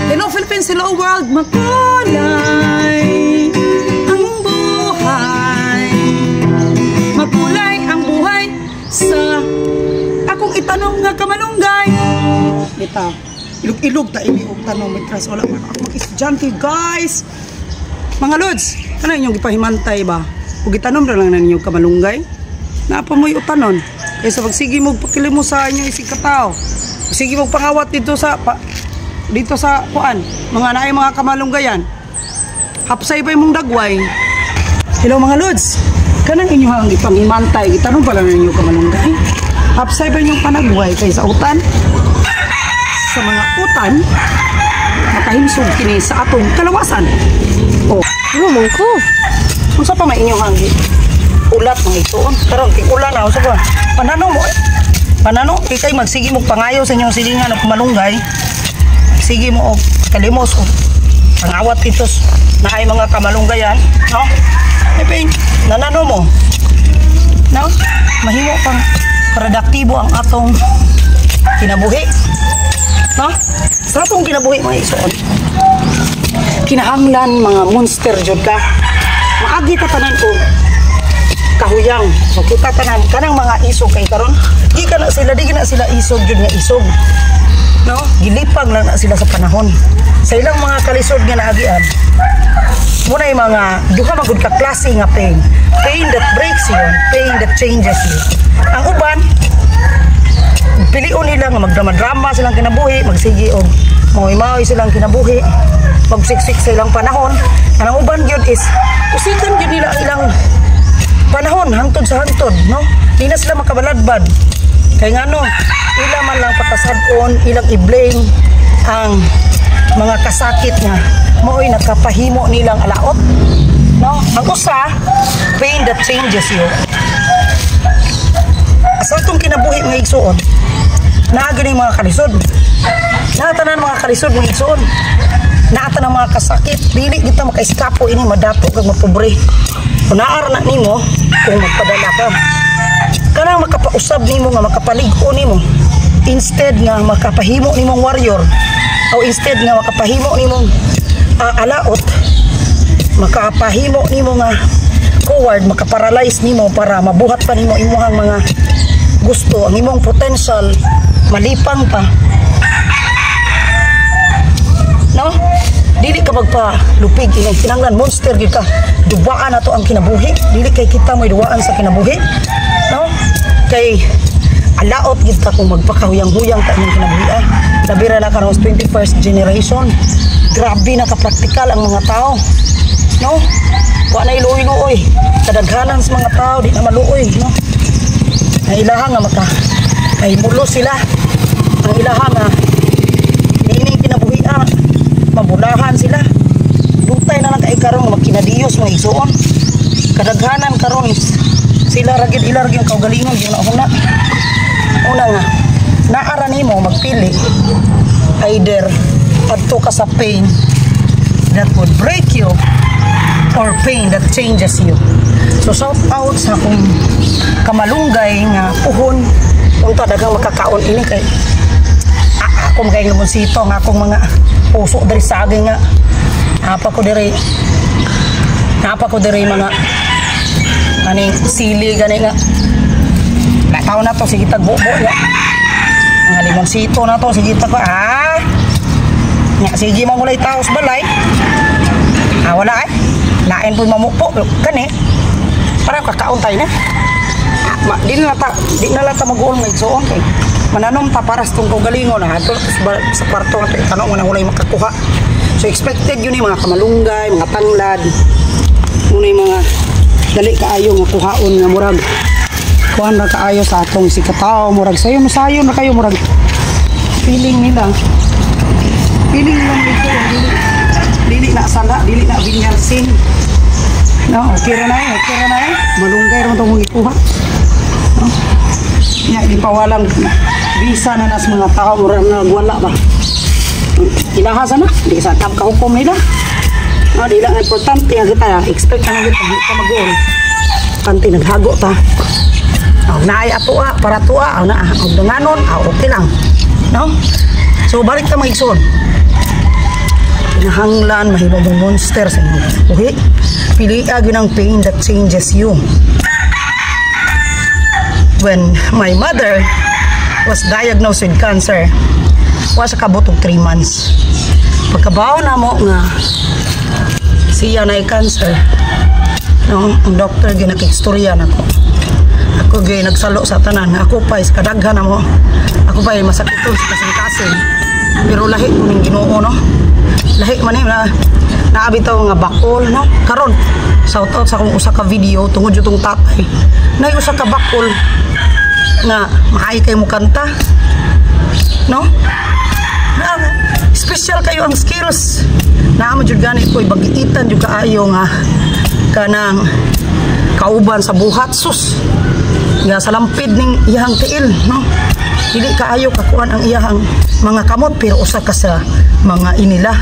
Hello Philippines, hello world, makulay ang buhay. Makulay ang buhay sa akong itanong nga kamalunggay. Bitaw, ilog-ilog ta iniog tanong mitras wala man ako mag-estudyante guys. Mga lods, ano inyong ipahimantay ba? Ug itanom ra lang na ninyo kamalunggay. Napa mo'y utanon. Kaysa pagsigi mo pakili mo sa inyong isig katao. Sige mo pangawat dito sa kuan, mga naay mga kamalunggayan. Hapsay pa imong dagway. Hello mga lods. Kanang inyong ipangimantay, itanong pala ninyo kamalunggay. Hapsay pa inyong panagway kaysa utan. Sa mga utan, makahimsog kini sa atong kalawasan. Oh, ano mong ko? Unsa pa may inyong hanggi? Ulat mga itoon. Karon ulan na usa pa. Panano mo? Panano ikay magsigi mo pangayo sa inyong silingan og malunggay. Sige mo og kalimos og pangawat itos na ay mga kamalunggayan, no? Eping nanano mo. No? Mahimo pang produktibo ang atong kinabuhi. No? Sa atong kinabuhi mga isuon. Kinahanglan mga monster jud ka. Maagi ka tanan ko kahuyang. Makita tanan kanang mga isog kay karon. Di na sila isog jud nga isog. No? Gilipag lang na sila sa panahon. Sa ilang mga kalisod nga naagian. Muna yung mga duha magud ka klase nga pain. Pain that breaks you, pain that changes you. Ang uban pilion nila nga magdrama-drama silang kinabuhi, magsigi og maoy-maoy silang kinabuhi, magsiksik sa ilang panahon. Ang uban gyud is usikan gyud nila ilang panahon hangtod sa hangtod, no? Di na sila makabaladbad. Kaya nga no, ila man lang patasadon, ilang i-blame ang mga kasakit nga maoy nakapahimo nilang alaot, no? Ang usa, pain that changes you. Asa itong kinabuhi mga igsuon, naagin mga kalisod, naatanan mga kalisod mga igsuon, naatanan mga kasakit, dili kita makaiskapo ini madato kag mapobre. Unaar na nimo kung magpadala ka. Kanang makapausab nimo nga makapaligo nimo instead nga makapahimo nimong warrior o instead nga makapahimo nimong alaot, makapahimo nimo nga coward, makaparalyze nimo para mabuhat pa nimo imong mga gusto, ang imong potential malipang pa, no? Dili ka magpalupig ini kinanglan monster gyud ka. Duwaan nato ang kinabuhi, dili kay kita may duwaan sa kinabuhi, no? Kay alaot gid ta kung magpakahuyang-huyang ta imong kinabuhi. Labira na karon 21st generation. Grabe na ka-praktikal ang mga tao, no? Wa na iluoy-luoy. Kadaghanan sa mga tao di na maluoy, no? Ang ilaha nga ay mulo sila. Ang ilaha nga ini kinabuhi mabulahan sila. Dutay na lang kay karon makinadiyos mga igsuon. Kadaghanan karon sila ragid ilarag yung kaugalingon yung una. Una nga naara nimo magpili either adto ka sa pain that would break you or pain that changes you. So shout out sa akong kamalunggay nga puhon unta daghang makakaon ini kay ako magay lumonsito nga akong mga puso dari saging nga apa ko diri mga aning sili gani nga nataw na to sige tagbubo ya nga limonsito na to sige tag nga sige mo mulay taos balay wala lain po mamupo kani para kakaon tayo na di na lata mag-uon nga igsuon kay mananom ta paras tong kaugalingon ato sa kwarto nga tanong nga hulay makakuha. So expected yun yung mga kamalunggay, mga tanglad, muna yung mga dali kaayo nga kuhaon nga murag kuhan na kaayo sa atong sikataw, murag sayo na kayo murag feeling nilang dito dili na sala, dili na binyarsin, no? Okay ra na malunggay ron itong ikuha, no? Nya di pawalang bisa na nas mga tao murag nagwala ba ilahasa na, di sa tam kahukom nila. Di lang importante nga kita, expect na kita, hindi ka mag-uon. Kanti naghago ta. Naay ato para tuwa, na, danganon, okay lang. No? So balik ta mga igsoon. Kinahanglan mahimo mong monster sa imong buhi. Pili gyud ang pain that changes you. When my mother was diagnosed with cancer, was kabot og 3 months. Pagkabaw na mo nga siya na cancer, no, ang doctor ginakistorya nako. Ako gay nagsalo sa tanan. Ako pa is kadaghan na mo. Ako pa masakit to sa kasing-kasing. Pero lahi ko ning Ginoo, no. Lahi man na naabitaw nga bakol, no. Karon shout out sa akong usa ka video tungod jutong tatay. Nay usa ka bakol nga maay kay mo kanta, no. Na special kayo ang skills. Naamo jud gani ko bagiitan jud kaayo nga kanang kauban sa buhat sus. Nga sa lampid ning iyang tiil, no. Dili kaayo kakuan ang iyang mga kamot pero usa ka sa mga inila,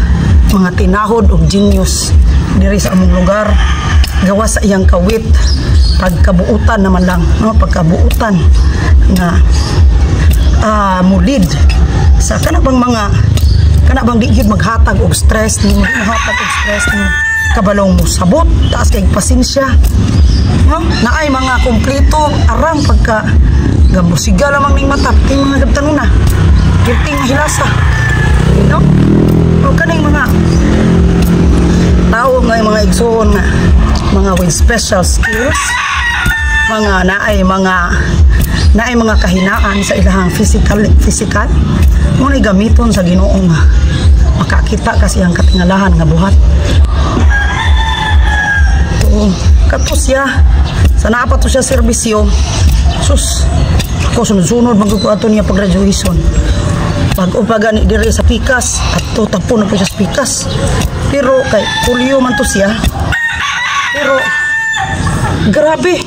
mga tinahod og genius diri sa among lugar. Gawas sa iyang kawit, pagkabuutan naman lang, no, pagkabuutan nga mulid sa kana bang di gyud maghatag og stress ni maghatag og stress ni kabalong mo sabot taas kay pasensya, no. Naay mga kompleto arang pagka gamusiga lamang ning mata ting mga gabtanuna kirting hilasa, no. O kaning mga tao nga mga igsoon nga mga with special skills, mga naay mga kahinaan sa ilahang physical mo ni gamiton sa Ginoo nga makakita kasi ang katingalahan nga buhat. Oo, kato siya sa naapat to siya serbisyo sus ako sunod-sunod magkukuha niya pag graduation. Pag-upagan diri sa Pikas at tapon na po siya sa Pikas, pero kay polio man to siya, pero grabe.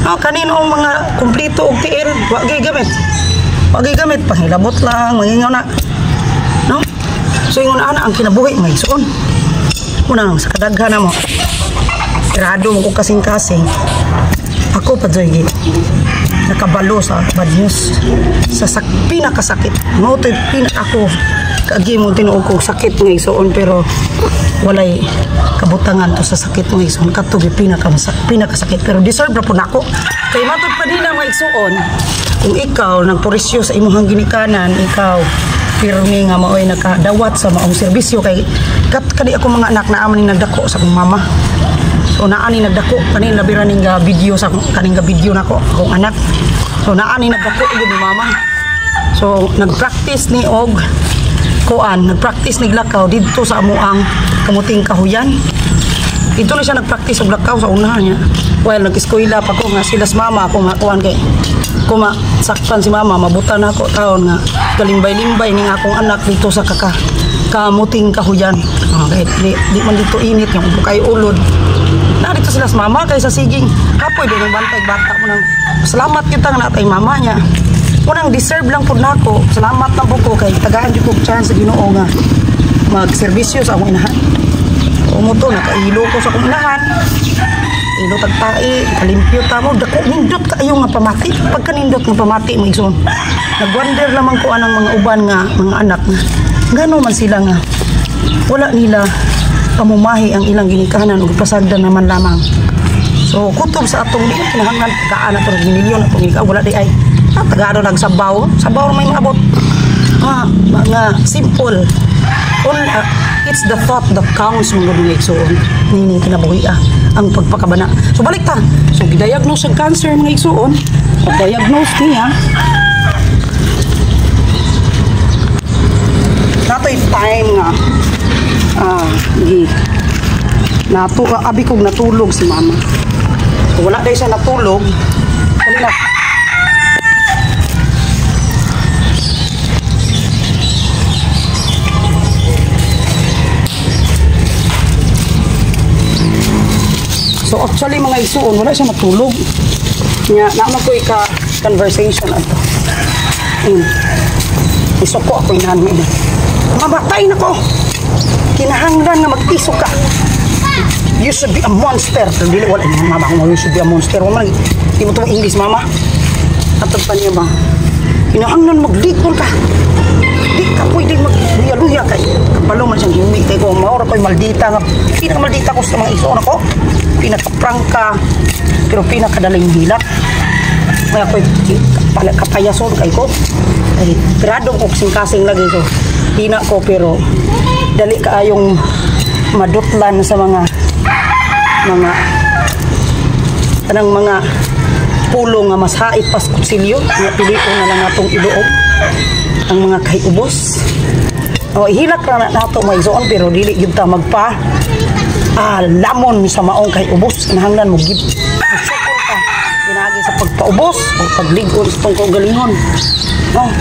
Kanino ang mga kumplito og tiil wag gamit panghilabot lang mangingaw na, no. So ingon ana ang kinabuhi may suon unang sa kadaghan na mo grado mo ko kasing-kasing ako pa joy nakabalo sa bad news sa pinakasakit no to ako kaagi mo tinuog kog sakit nga igsoon pero walay kabutangan to sa sakit nga igsoon kadto pinakasakit pero deserve ra pud nako kay matud pa nila nga igsoon kung ikaw nagpurisyo sa imong ginikanan ikaw pirmi nga maoy nakadawat sa maong serbisyo kay kadi ako mga anak na amo ning nagdako sa akong mama. So naani nagdako kaning labiran ning video sa kaning video nako akong anak. So naani nagdako gyud ni mama. So nagpractice ni og nagpractice ni lakaw didto sa amuang kamuting kahuyan. Dito na siya nagpractice og lakaw sa unahan niya. While nag-eskwela pa ko nga silas mama ako nga kuan kay kuma sakpan si mama mabutan ako taon nga galimbay-limbay ning akong anak dito sa kamuting kahuyan. Okay, di man dito init yung kay ulod. Na dito sila sa mama kay sa siging kapoy din ang bantay bata mo nang salamat kita nga natay mama niya. Unang deserve lang pud nako. Salamat na po ko kay tagaan jud kog chance sa Ginoo nga magserbisyo sa akong inahan. Umuto nakailo ko sa akong inahan. Ilo tagtai, kalimpyo ta mo dako nindot kaayo nga pamati. Pagka nindot nga pamati mo igsoon. Nagwonder lamang ko anang mga uban nga mga anak nga. Ngano man sila nga wala nila pamumahi ang ilang ginikahanan ug pasagdan naman lamang. So kutob sa atong di kinahanglan pagkaan ato ng milyon atong ikaw wala di ay tagado nagsabaw may maabot mga simple it's the thought that counts mga dugay igsoon nining kinabuhi ang pagpakabana. So balik ta, so gidiagnose ang cancer mga igsoon, pag-diagnose niya natoy time nga abi kog natulog si mama. So, wala dahil siya natulog kanina. So actually mga igsoon wala siya natulog nga naman ko conversation ato isuko ako inahan mo ina mamatay na ko kinahanglan nga mag-isok ka, you should be a monster. Dili wala ni mama ko you should be a monster wala di mo to English mama atong pa niya ba kinahanglan maglikon ka di ka pwede ko maura ko'y maldita nga pinaka-maldita ko sa mga igsoon ako, pinaka-prangka pero pinakadaling hilak kaya ko'y kapayason kay ko ay piradong ko kasing-kasing lagi so hina ko pero dali kaayong madutlan sa mga kanang mga pulong nga mas hait pas kutsilyo nga pili ko na lang natong iluob ang mga kayubos o ihilak na nato may zoon pero dili gyud ta magpa lamon sa maong kayubos kinahanglan mo gid sukol ka pinagi sa pagpaubos o pagligon sa pangkaugalingon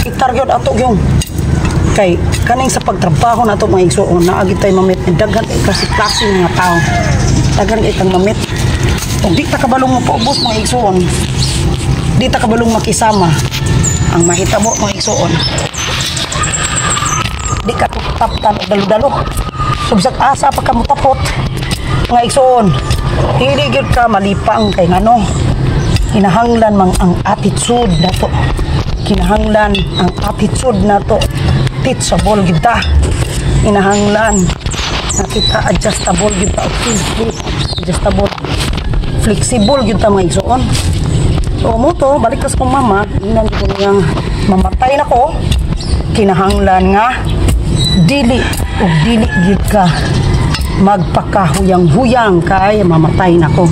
itar gyud ato gyung kay kaning sa pagtrabaho nato mga igsoon naagi tay mamit daghan kay klase nga tao daghan kay kang mamit ug di ta kabalong mo paubos mga igsoon di ta kabalong makisama ang mahitabo mga igsoon di ka taptan o dalo-dalo subsag asa pa ka mutapot mga igsoon dili gyud ka malipang kay ngano kinahanglan mang ang attitude nato kinahanglan ang attitude nato teachable kita kinahanglan na kita adjustable kita adjustable flexible kita mga igsoon so mo to balik kas kong mama inan ko niyang mamatay na ko kinahanglan nga dili o dili gid ka magpakahuyang-huyang kay mamatay na ko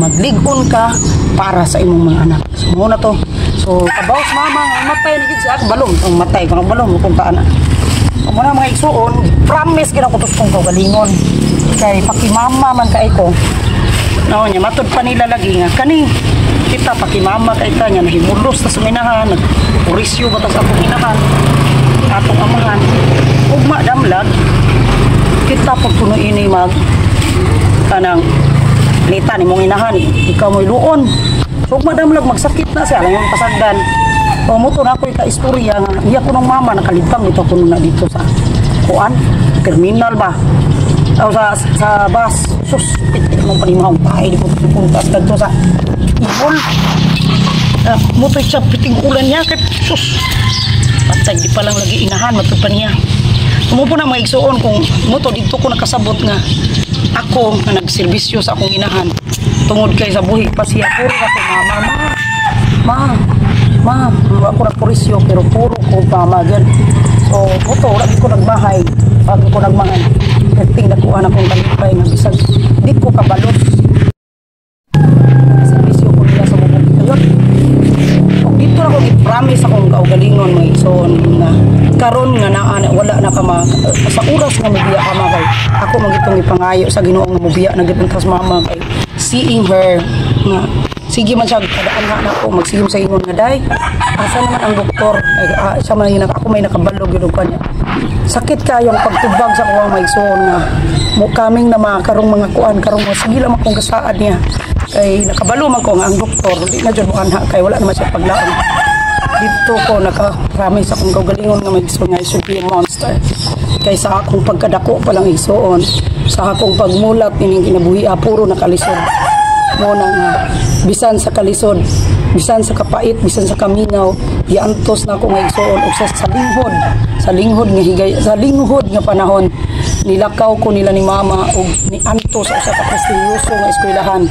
magligon ka para sa imong mga anak so mo na to so kabaw sa mama nga matay na gid siya balong ang matay kung balong kung taana mo na mga igsoon promise ginakutos kong kaugalingon kay pakimama man kay ko no nya matud pa nila lagi nga kani kita pakimama kay kanya nahimulos ta suminahan nagpurisyo batas akong inahan atong amahan ugma damlag kita pagpuno ini mag kanang lita ni mong inahan ikaw mo'y luon so ugma damlag magsakit na siya lang yung pasagdan o muto na ako'y ka-istorya nga iya ko ng mama nakalibang ito ko na dito sa kuan terminal ba o sa bus sus pitik mong panimahong pahay di ko puntas dito sa ibol muto'y siya piting ulan niya kay sus patay di pa lang lagi inahan matupan niya umupo na mga igsoon kung muto dito ko nakasabot nga ako nga nagserbisyo sa akong inahan tungod kay sa buhi pa siya puro ako ma ako nagpurisyo pero puro ko pamagan so muto lagi ko nagbahay bago ko nagmahan kating nakuha na kong kalipay nga bisag di ko kabalot serbisyo ko nila sa mubog kayon o dito na ko i-promise akong kaugalingon mga igsoon na karon nga wala na ka sa oras nga mubiya ka kay ako magitong ipangayo sa Ginoo nga mubiya na gipuntas mama kay seeing her nga sige man siya kadaan na ako magsigim sa ingon nga day asa naman ang doktor ay siya man ako may nakabalog gyud kanya sakit kayo ang pagtubag sa kuwang maigsoon nga mo kaming na karong mga kuan karong sige lang akong kasaad niya kay nakabalo man ko nga ang doktor di na jud mo anha kay wala naman siya paglaom dito ko nakaramay sa akong kaugalingon nga maigsoon nga should be a monster kay sa akong pagkadako pa lang igsoon sa akong pagmulat ining kinabuhi puro nakalisod mo na nga bisan sa kalisod bisan sa kapait bisan sa kaminaw giantos na ako nga igsoon og sa linghod nga higay sa linghod nga panahon nilakaw ko nila ni mama og ni antos sa usa ka prestigyoso nga eskwelahan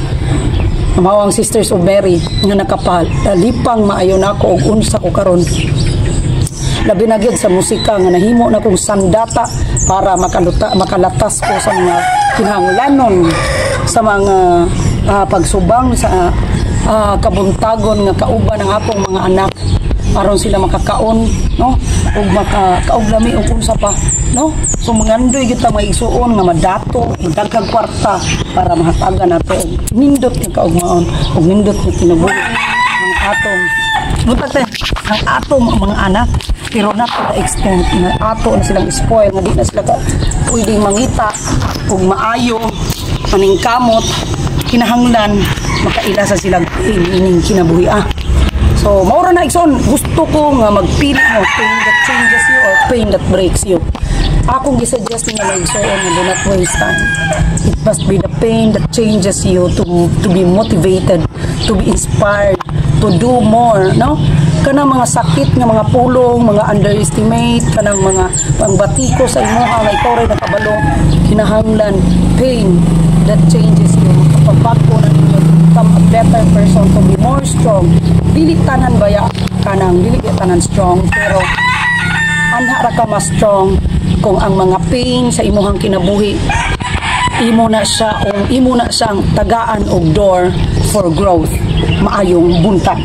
Mawang Sisters of Mary nga nakapal lipang maayo nako og unsa ko karon labi na gyud sa musika nga nahimo na kong sandata para makalatas ko sa mga kinahanglanon sa mga pagsubang sa kabuntagon nga kauban ng akong mga anak aron sila makakaon no ug makauglami og unsa pa no so mangandoy gyud ta maigsuon nga madato daghang kwarta para mahatagan nato og nindot nga kaugmaon ug nindot nga kinabuhi ang atong mutate ang atong mga anak pero not to the extent na ato na silang spoil nga di na sila pwedeng mangita ug maayo maningkamot kinahanglan makaila sa silang ining kinabuhi so maura na igsoon gusto ko nga magpili mo pain that changes you or pain that breaks you akong gisuggest nga igsoon nga do not waste time it must be the pain that changes you to be motivated to be inspired to do more no kanang mga sakit nga mga pulong, mga underestimate, kanang mga pangbatiko sa imuha nga ikaw rin nakabalo, kinahanglan pain that changes you, makapabago na ninyo to become a better person, to be more strong. Dili tanan baya kanang dili tanan strong, pero anha ra ka mas strong kung ang mga pain sa imuhang kinabuhi imo na siyang tagaan og door for growth, maayong buntag.